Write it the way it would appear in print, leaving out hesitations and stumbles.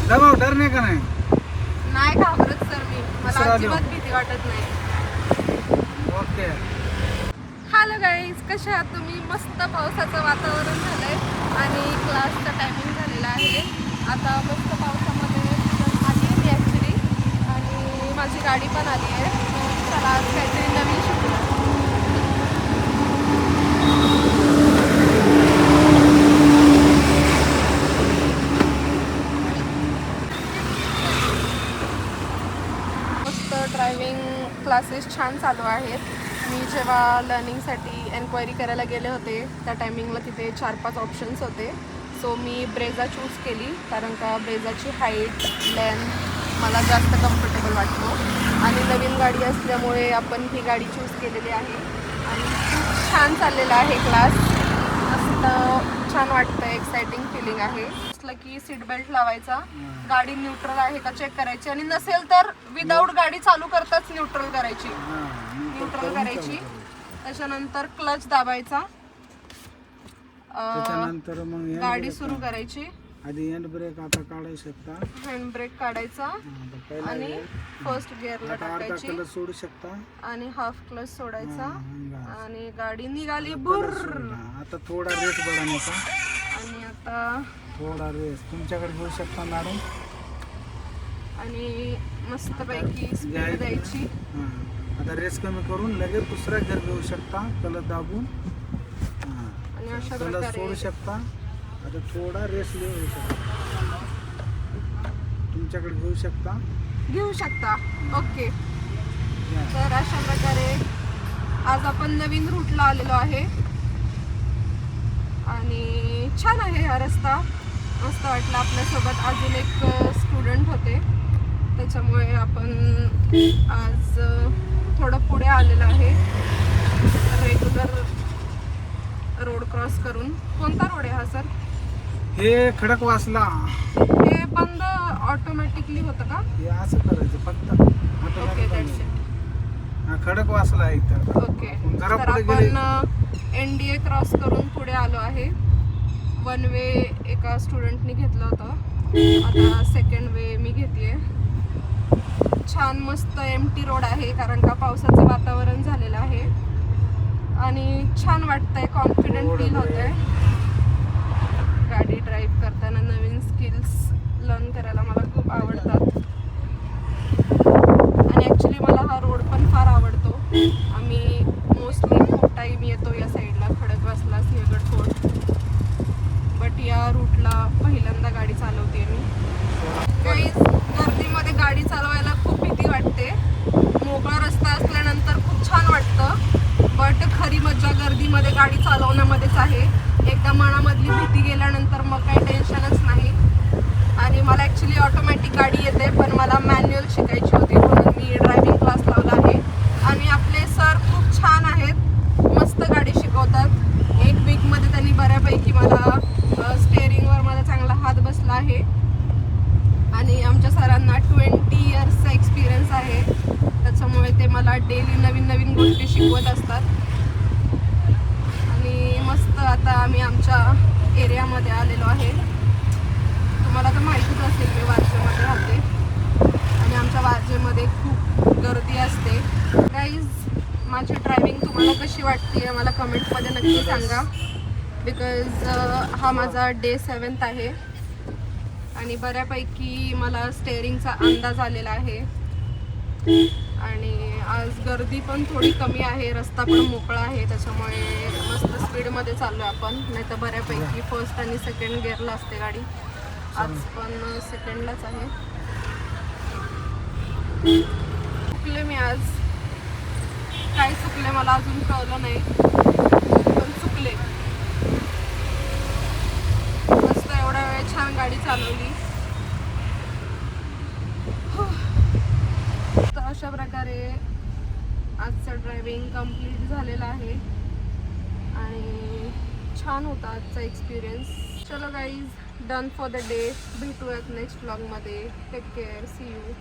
दबाव डरणे का नाही? नाही घाबरत सर मी, मला दुसरा अजिबात भीती वाटत नाही. ओके. हॅलो गाईज, कसे आहात तुम्ही? मस्त पावसाचं वातावरण झालंय आणि क्लासचा टायमिंग झालेला आहे. आता मस्त पावसामध्ये आली आहे मी ॲक्च्युली, आणि माझी गाडी पण आली आहे. चला आज काहीतरी नवीन शिकूया. मस्त ड्रायव्हिंग क्लासेस छान चालू आहेत. मी जेव्हा लर्निंगसाठी एन्क्वायरी करायला गेले होते त्या टायमिंगला तिथे 4-5 ऑप्शन्स होते. सो मी ब्रेझा चूज केली, कारण का ब्रेझाची हाईट लेंथ मला जास्त कम्फर्टेबल वाटतो आणि नवीन गाडी असल्यामुळे आपण ही गाडी चूज केलेली आहे. आणि खूप छान चाललेला आहे क्लास. मस्त छान वाटतं, एक्साइटिंग फिलिंग आहे. असलं की सीट बेल्ट लावायचा, गाडी न्यूट्रल आहे का चेक करायची, आणि नसेल तर विदाऊट गाडी चालू करताच न्यूट्रल करायची. त्याच्यानंतर क्लच दाबायचा, त्याच्यानंतर मग गाडी सुरू करायची. आधी हँड ब्रेक आता काढू शकता, हँड ब्रेक काढायचा आणि फर्स्ट गिअरला टाकायची क्लच सोडू शकता आणि हाफ क्लच सोडायचा आणि गाडी निघाली बुर. आता थोडा रेस बढवण्याचा आणि आता थोडा रेस तुमच्याकडे घेऊ शकता मॅडम, आणि मस्तपैकी स्पीड द्यायची. आता रेस कमी करून लगेच दुसरा गिअर घेऊ शकता, क्लच दाबून आणि अशा क्लच प्रकारे सोडू शकता. आता थोडा रेस घेऊ शकता, तुमच्याकडे घेऊ शकता. ओके. तर अशा प्रकारे आज आपण नवीन रूटला आलेलो आहे आणि छान आहे हा रस्ता. मस्त वाटलं, आपल्यासोबत अजून एक स्टुडंट होते, त्याच्यामुळे आपण आज थोडं पुढे आलेलं आहे रेग्युलर रोड क्रॉस करून. कोणता रोड आहे हा सर? हे खडकवासला. हे बंद ऑटोमॅटिकली होतं का? हे असं करायचं फक्त. Okay, that's it. खडकवासला आहे इथं. ओके, जरा तर पुढे गेले. आपण NDA क्रॉस करून पुढे आलो आहे. वन वे एका स्टुडंटनी घेतलं होतं, आता सेकंड वे मी घेतेय. छान मस्त एम्प्टी रोड आहे, कारण का पावसाचं वातावरण झालेलं आहे आणि छान वाटतंय, कॉन्फिडंट फील होतंय. गाडी ड्राईव्ह करताना नवीन स्किल्स लर्न करायला मला खूप आवडतात आणि ॲक्च्युली मला हा रोड पण फार आवडतो. आम्ही मोस्टली खूप टाईम येतो या साईडला, खडकवासला, सिंहगड फोर्ट, बट या रूटला पहिल्यांदा गाडी चालवते मी. काही गर्दीमध्ये गाडी चालवायला खूप भीती वाटते. मोकळा रस्ता असल्यानंतर खूप छान वाटतं, बट खरी मज्जा गर्दीमध्ये गाडी चालवण्यामध्येच आहे. एकदा मनामधली भीती गेल्यानंतर मग काही टेन्शनच नाही. आणि मला ॲक्च्युली ऑटोमॅटिक गाडी येते, पण मला मॅन्युअल शिकायची होती, म्हणून मी ड्रायव्हिंग क्लास लावला आहे. आणि आपले सर खूप छान आहेत, मस्त गाडी शिकवतात. 1 वीकमध्ये त्यांनी बऱ्यापैकी मला स्टेअरिंगवर माझा चांगला हात बसला आहे. आणि आमच्या सरांना 20 इयर्सचा एक्सपिरियन्स आहे, त्याच्यामुळे ते मला डेली नवीन नवीन गोष्टी शिकवत असतात. आणि मस्त आता आम्ही आमच्या एरियामध्ये आलेलो आहे. तुम्हाला तर माहितीच असेल, मी वारजेमध्ये राहते आणि आमच्या वारजेमध्ये खूप गर्दी असते. गाईज, माझी ड्रायव्हिंग तुम्हाला कशी वाटते मला कमेंटमध्ये नक्की सांगा, बिकॉज हा माझा डे 7th आहे आणि बऱ्यापैकी मला स्टेअरिंगचा अंदाज आलेला आहे. आणि आज गर्दी पण थोडी कमी आहे, रस्ता पण मोकळा आहे, त्याच्यामुळे मस्त स्पीडमध्ये चाललो आहे आपण. नाही तर बऱ्यापैकी फर्स्ट आणि सेकंड गिअरला असते गाडी, आज पण सेकंडलाच आहे. चुकले मी आज, काय चुकले मला अजून कळलं नाही, पण चुकले. मस्त एवढा वेळ छान गाडी चालवली. तर अशा प्रकारे आजचं ड्रायव्हिंग कंप्लीट झालेलं आहे आणि छान होता आजचा एक्सपिरियन्स. चलो guys, done for the day. भेटूयात नेक्स्ट व्लॉगमध्ये. Take care, see you.